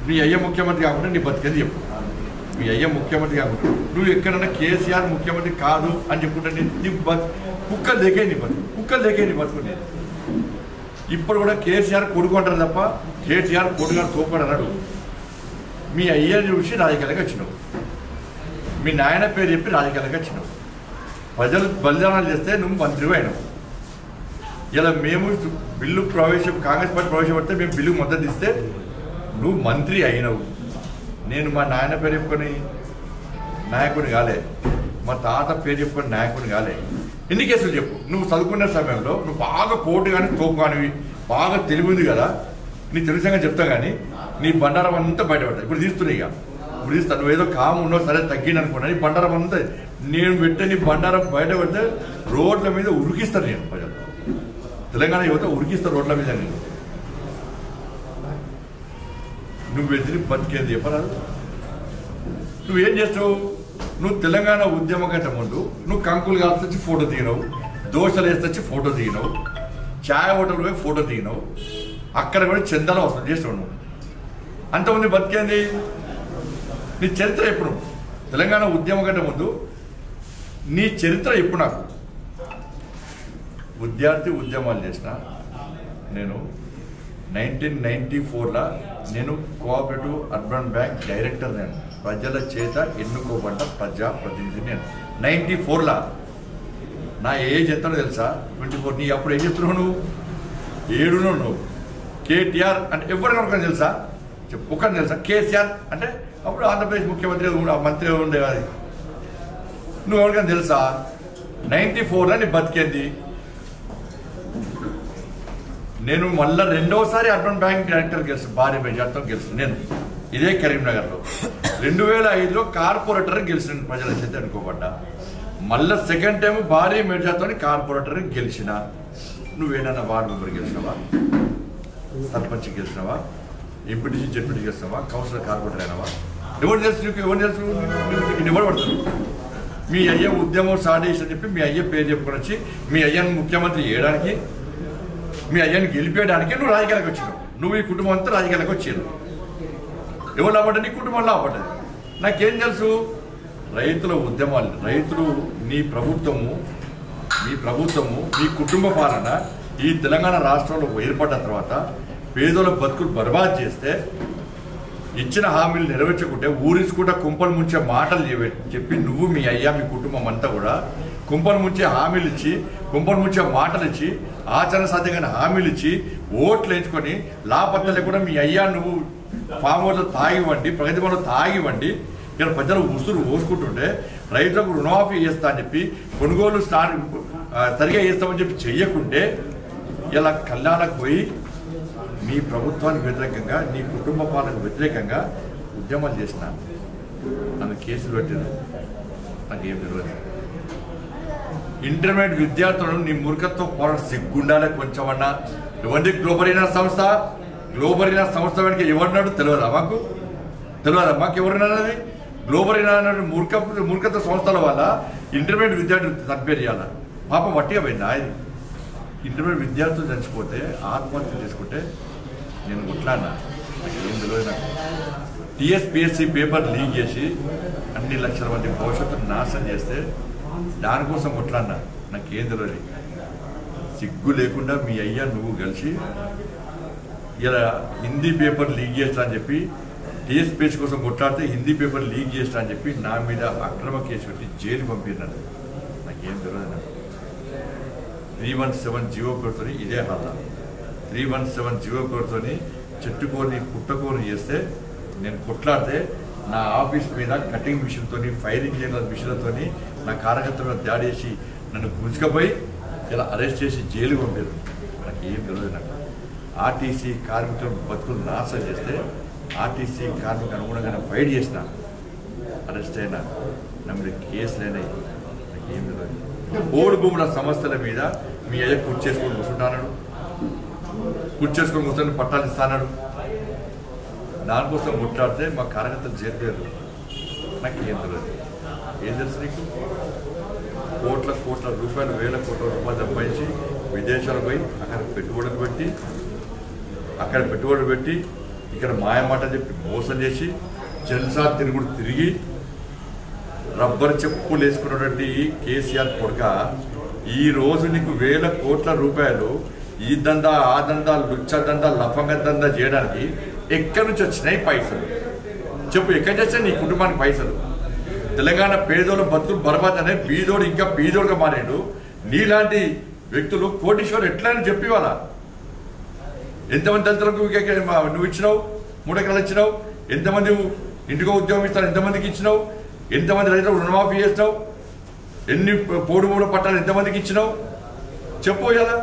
మీ అయ్య ముఖ్యమంత్రి కాకుండా నీ బతికేది చెప్పు. మీ అయ్య ముఖ్యమంత్రి కాకుండా నువ్వు ఎక్కడన్నా కేసీఆర్ ముఖ్యమంత్రి కాదు అని చెప్పుకుంటే నీ కుక్కలు లేకే నీ బతుకు నేను. ఇప్పుడు కూడా కేసీఆర్ కొడుకు అంటారు తప్ప కేసీఆర్ కొడుకు తోపడు అన్నాడు. మీ అయ్యని చూసి రాజకీయాలకు వచ్చినావు, మీ నాయన పేరు చెప్పి రాజకీయాలకు వచ్చినావు. ప్రజలు బలిదానాలు చేస్తే నువ్వు మంత్రి అయినావు. ఇలా మేము బిల్లు కాంగ్రెస్ పార్టీ ప్రవేశపెడితే మేము బిల్లు మద్దతు ఇస్తే నువ్వు మంత్రి అయినవు. నేను మా నాయన పేరు చెప్పుకొని నాయకుడిని కాలే, మా తాత పేరు చెప్పుకొని నాయకుడిని కాలే. ఎన్ని కేసులు చెప్పు. నువ్వు చదువుకునే సమయంలో నువ్వు బాగా పోటు కానీ తోపు కానివి బాగా తెలివి ఉంది కదా, నీ తెలుగు సంగతి చెప్తా కానీ నీ బండారం అంతా బయటపడతాయి. ఇప్పుడు తీస్తున్నాయి, ఇప్పుడు తీస్తాను. నువ్వు ఏదో కాము ఉన్నావు సరే తగ్గింది అనుకున్నా, నీ బండారం అంతా నేను పెట్టే నీ బండారం బయట పెడితే రోడ్ల మీద ఉరికిస్తాను. నేను ప్రజలు తెలంగాణ యువత ఉరికిస్తారు రోడ్ల మీద. నువ్వు ఎదిరి బతికేది చెప్పరాదు. నువ్వేం చేస్తావు? నువ్వు తెలంగాణ ఉద్యమం కంటే ముందు నువ్వు కంకులు కాల్చి ఫోటో దిగినావు, దోశలు వేస్తొచ్చి ఫోటో దిగినావు, ఛాయ్ హోటల్ పోయి ఫోటో దిగినావు, అక్కడ కూడా చందాలు వసూలు చేసావు. నువ్వు అంతమంది బతికేంది. నీ చరిత్ర ఎప్పుడు? తెలంగాణ ఉద్యమం కంటే ముందు నీ చరిత్ర ఎప్పుడు? నాకు విద్యార్థి ఉద్యమాలు చేసిన నేను 1994లో నేను కోఆపరేటివ్ అర్బన్ బ్యాంక్ డైరెక్టర్. నేను ప్రజల చేత ఎన్నుకోబడ్డ ప్రజాప్రతినిధి. నేను 94లో నా ఏజ్ ఎంతనో తెలుసా? 24. నీ అప్పుడు ఏం చెప్తున్నావు? నువ్వు 7 నువ్వు. కేటీఆర్ అంటే ఎవరికైనా తెలుసా? చెప్పు. ఒకరిని తెలుసా? కేసీఆర్ అంటే అప్పుడు ఆంధ్రప్రదేశ్ ముఖ్యమంత్రి మంత్రి ఉండేవాది. నువ్వు ఎవరికైనా తెలుసా? 94లో నీ బతికేంది. నేను మళ్ళీ రెండోసారి అర్బన్ బ్యాంక్ డైరెక్టర్ గెలిచి భారీ మెజార్టీతో గెలిచిన నేను ఇదే కరీంనగర్లో. 2005లో కార్పొరేటర్ గెలిచిన ప్రజల చేత అనుకోబడ్డా. మళ్ళీ సెకండ్ టైం భారీ మెజార్టీతో కార్పొరేటర్ గెలిచిన. నువ్వేనన్నా వార్డు మెంబర్ గెలిచినావా? సర్పంచ్ గెలిచినావా? ఎంపీటీసీ జెడ్పీటీ గెలిచినావా? కౌన్సిలర్ కార్పొరేటర్ అయినావా? ఎవరు తెలుసు నీకు? ఎవరు తెలుసు? ఎవరు పడతారు? మీ అయ్య ఉద్యమం సాడేసి అని చెప్పి మీ అయ్య పేరు చెప్పుకొని వచ్చి మీ అయ్యను ముఖ్యమంత్రి చేయడానికి, మీ అయ్యని గెలిపేయడానికి నువ్వు రాజకీయాలకు వచ్చినావు. నువ్వు ఈ కుటుంబం అంతా రాజకీయాలకు వచ్చారు. ఎవరు లాభపడ్డా? నీ కుటుంబం లాభపడ్డది. నాకేం తెలుసు? రైతుల ఉద్యమాలు, రైతులు మీ ప్రభుత్వము మీ కుటుంబ పాలన ఈ తెలంగాణ రాష్ట్రంలో ఏర్పడ్డ తర్వాత పేదల బతుకులు బర్బాద్ చేస్తే, ఇచ్చిన హామీలు నెరవేర్చకుంటే ఊరించుకుంటా కుంపలు ముంచే మాటలు చెప్పి నువ్వు మీ అయ్యా మీ కుటుంబం అంతా కూడా కుంపలు ముంచే హామీలు ఇచ్చి, కుంపలు ముంచే మాటలు ఇచ్చి, ఆచరణ సాధ్యంగా హామీలు ఇచ్చి ఓట్లు వేయించుకొని లాభపత్ర లేకుండా మీ అయ్యా నువ్వు ఫామ్ హౌస్లో తాగివ్వండి, ప్రగతి భవన్లో తాగివ్వండి. ఇలా ప్రజలు ఉసురు పోసుకుంటుంటే రైతులకు రుణమాఫీ చేస్తా అని చెప్పి కొనుగోలు సరిగా చేస్తామని చెప్పి చెయ్యకుంటే ఇలా కళ్యాణకు పోయి నీ ప్రభుత్వానికి వ్యతిరేకంగా నీ కుటుంబ పాలనకు వ్యతిరేకంగా ఉద్యమాలు చేసిన నన్ను కేసులు పెట్టారు. నాకేం తెలియదు. ఇంటర్మీడియట్ విద్యార్థులను నీ మూర్ఖత్వం పోరాటం సిగ్గుండాలే కొంచెమన్నా. ఎవరి గ్లోబరీనా సంస్థ వెనక ఎవరినాడు తెలియదా? మాకు ఎవరినది? గ్లోబరీనా అన్నాడు మూర్ఖత్వ సంస్థల వల్ల ఇంటర్మీడియట్ విద్యార్థులు తప్పేరు చేయాల. పాపం వట్టిగా పోయింది. ఆయన ఇంటర్మీడియట్ విద్యార్థులు చచ్చిపోతే ఆత్మహత్య చేసుకుంటే నేను కొట్లాడినా. నాకు ఏం తెలియదు. నాకు టీఎస్పీఎస్సీ పేపర్ లీక్ చేసి అన్ని లక్షల మంది భవిష్యత్తును నాశనం చేస్తే దానికోసం కొట్లాడినా. నాకేం తెలియదు. సిగ్గు లేకుండా మీ అయ్యా నువ్వు కలిసి ఇలా హిందీ పేపర్ లీక్ చేస్తా అని చెప్పి టీఎస్పీఎస్సీ కోసం కొట్లాడితే హిందీ పేపర్ లీక్ చేస్తా అని చెప్పి నా మీద అక్రమ కేసు పెట్టి జైలు పంపినాను. నాకేం తెలియదు. నాకు 317 జీవో కోరుతో ఇదే హాదా. 317 జీవో కోరుతో చెట్టుకొని పుట్టకోని చేస్తే నేను కొట్లాడితే నా ఆఫీస్ మీద కటింగ్ మిషన్తో ఫైరింగ్ మిషన్లతో నా కార్యకర్తల మీద దాడి చేసి నన్ను గుంజుకపోయి ఇలా అరెస్ట్ చేసి జైలు పంపారు. నాకు ఏం తెలియదు. నాకు ఆర్టీసీ కార్మికుల బతుకులు నాశనం చేస్తే ఆర్టీసీ కార్మికులు అనుగుణంగా ఫైట్ చేసిన, అరెస్ట్ అయినా, నా మీద కేసులైనాయి. నాకు ఏం తెలియదు. ఓడు భూముల సమస్యల మీద మీ అయ్య కూర్చేసుకొని కూర్చొని పట్టాలు ఇస్తాడు. దానికోసం కొట్లాడితే మా కార్యకర్తలు చేరిపోయారు. నాకు ఏం తెలియదు. ఏం తెలుసు నీకు? కోట్ల రూపాయలు, వేల కోట్ల రూపాయలు సంపాదించి విదేశాలు పోయి అక్కడ పెట్టుబడులు పెట్టి ఇక్కడ మాయమాట చెప్పి మోసం చేసి జల్సా తిరుగుడు తిరిగి రబ్బర్ చెప్పులు వేసుకున్నటువంటి కేసీఆర్ కొడుక ఈ రోజు నీకు వేల కోట్ల రూపాయలు ఈ దందా ఆ దందా లుచ్చ దందా లఫంగ దందా చేయడానికి ఎక్కడి నుంచి వచ్చినాయి పైసలు చెప్పు? ఎక్కడి నుంచి వచ్చాయి నీ కుటుంబానికి పైసలు? తెలంగాణ పేదోళ్ళు బతుకులు బర్బాద్ అనే బీదోడు ఇంకా బీదోడుగా మారాడు. నీలాంటి వ్యక్తులు కోటీశ్వరు ఎట్లయినా చెప్పి వాళ్ళ ఎంతమంది దళితులకు నువ్వు ఇచ్చినావు, 3 ఎకరాలు ఇచ్చినావు, ఎంతమంది ఇంటికో ఉద్యోగం ఇస్తాను, ఎంతమందికి ఇచ్చినావు, ఎంతమంది రైతులకు రుణమాఫీ చేసినావు, ఎన్ని పోడు పట్టాలు ఎంతమందికి ఇచ్చినావు చెప్పు కదా.